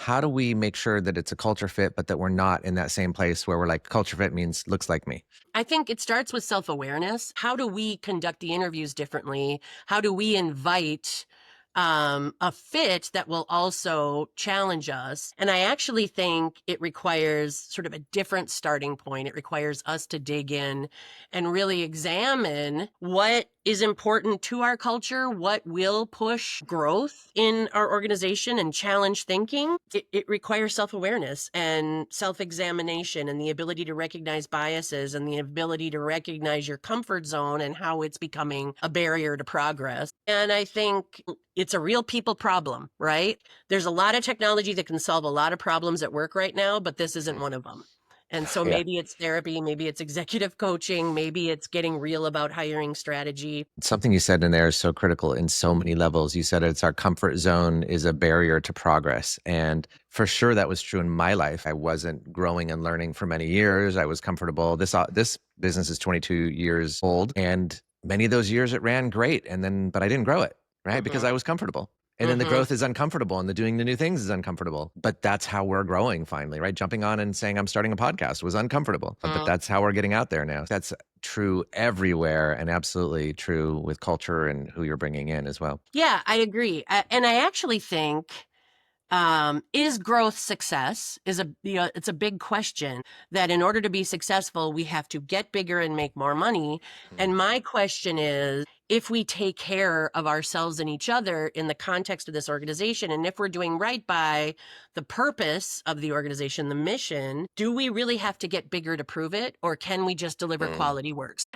How do we make sure that it's a culture fit, but that we're not in that same place where we're like, culture fit means looks like me? I think it starts with self-awareness. How do we conduct the interviews differently? How do we invite a fit that will also challenge us? And I actually think it requires sort of a different starting point. It requires us to dig in and really examine what is important to our culture, what will push growth in our organization and challenge thinking. It requires self-awareness and self-examination and the ability to recognize biases and the ability to recognize your comfort zone and how it's becoming a barrier to progress. And I think it's a real people problem, right? There's a lot of technology that can solve a lot of problems at work right now, but this isn't one of them. And so Yeah. maybe it's therapy, maybe it's executive coaching, maybe it's getting real about hiring strategy. Something you said in there is so critical in so many levels. You said it's our comfort zone is a barrier to progress. And for sure, that was true in my life. I wasn't growing and learning for many years. I was comfortable. This business is 22 years old, and many of those years it ran great. But I didn't grow it, right? Because Mm-hmm. I was comfortable. And then the Mm-hmm. growth is uncomfortable and the doing the new things is uncomfortable. But that's how we're growing finally, right? Jumping on and saying, I'm starting a podcast was uncomfortable. But that's how we're getting out there now. That's true everywhere and absolutely true with culture and who you're bringing in as well. Yeah, I agree. And I actually think is growth success is it's a big question that in order to be successful, we have to get bigger and make more money. And my question is, if we take care of ourselves and each other in the context of this organization, and if we're doing right by the purpose of the organization, the mission, do we really have to get bigger to prove it? Or can we just deliver Mm. quality works?